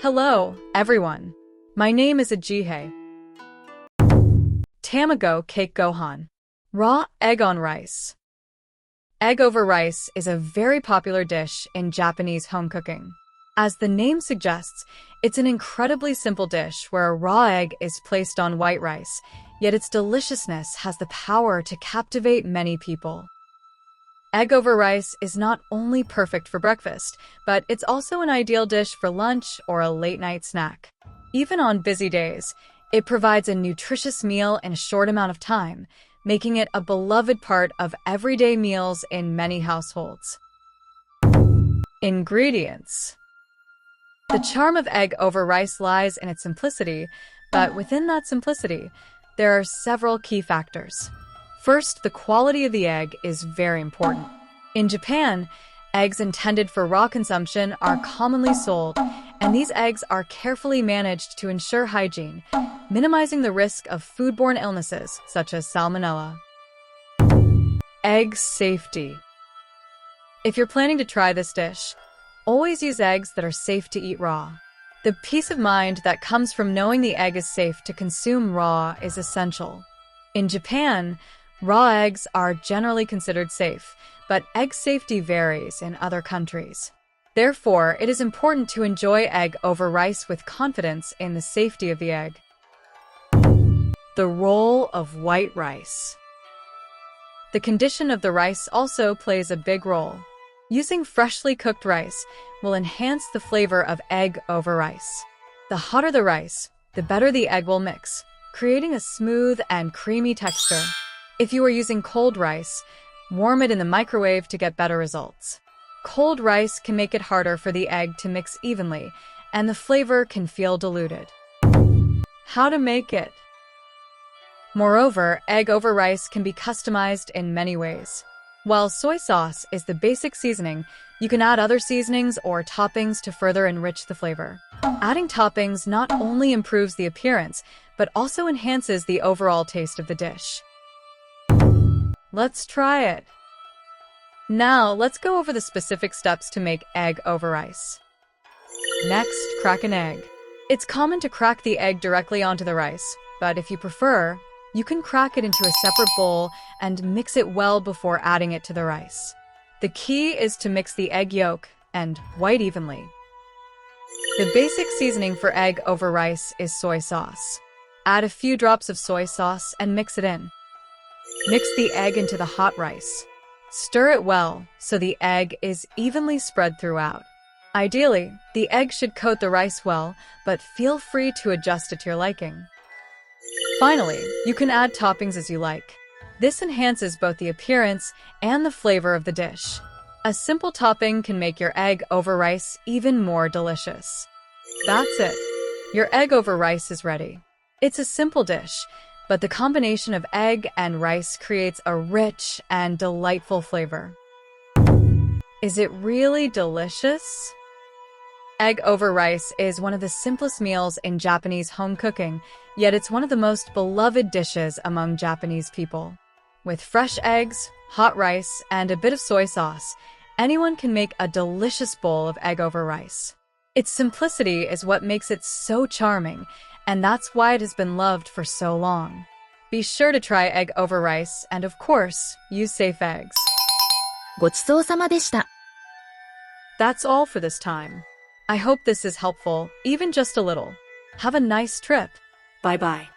Hello, everyone. My name is Ajihei. Tamago Kake Gohan. Raw egg on rice. Egg over rice is a very popular dish in Japanese home cooking. As the name suggests, it's an incredibly simple dish where a raw egg is placed on white rice, yet its deliciousness has the power to captivate many people. Egg over rice is not only perfect for breakfast, but it's also an ideal dish for lunch or a late-night snack. Even on busy days, it provides a nutritious meal in a short amount of time, making it a beloved part of everyday meals in many households. Ingredients. The charm of egg over rice lies in its simplicity, but within that simplicity, there are several key factors. First, the quality of the egg is very important. In Japan, eggs intended for raw consumption are commonly sold, and these eggs are carefully managed to ensure hygiene, minimizing the risk of foodborne illnesses such as salmonella. Egg safety. If you're planning to try this dish, always use eggs that are safe to eat raw. The peace of mind that comes from knowing the egg is safe to consume raw is essential. In Japan, raw eggs are generally considered safe, but egg safety varies in other countries. Therefore, it is important to enjoy egg over rice with confidence in the safety of the egg. The role of white rice. The condition of the rice also plays a big role. Using freshly cooked rice will enhance the flavor of egg over rice. The hotter the rice, the better the egg will mix, creating a smooth and creamy texture. If you are using cold rice, warm it in the microwave to get better results. Cold rice can make it harder for the egg to mix evenly, and the flavor can feel diluted. How to make it? Moreover, egg over rice can be customized in many ways. While soy sauce is the basic seasoning, you can add other seasonings or toppings to further enrich the flavor. Adding toppings not only improves the appearance, but also enhances the overall taste of the dish. Let's try it. Now, let's go over the specific steps to make egg over rice. Next, crack an egg. It's common to crack the egg directly onto the rice, but if you prefer, you can crack it into a separate bowl and mix it well before adding it to the rice. The key is to mix the egg yolk and white evenly. The basic seasoning for egg over rice is soy sauce. Add a few drops of soy sauce and mix it in. Mix the egg into the hot rice. Stir it well so the egg is evenly spread throughout. Ideally, the egg should coat the rice well, but feel free to adjust it to your liking. Finally, you can add toppings as you like. This enhances both the appearance and the flavor of the dish. A simple topping can make your egg over rice even more delicious. That's it. Your egg over rice is ready. It's a simple dish, but the combination of egg and rice creates a rich and delightful flavor. Is it really delicious? Egg over rice is one of the simplest meals in Japanese home cooking, yet it's one of the most beloved dishes among Japanese people. With fresh eggs, hot rice, and a bit of soy sauce, anyone can make a delicious bowl of egg over rice. Its simplicity is what makes it so charming, and that's why it has been loved for so long. Be sure to try egg over rice, and of course, use safe eggs. ごちそうさまでした。 That's all for this time. I hope this is helpful, even just a little. Have a nice trip. Bye-bye.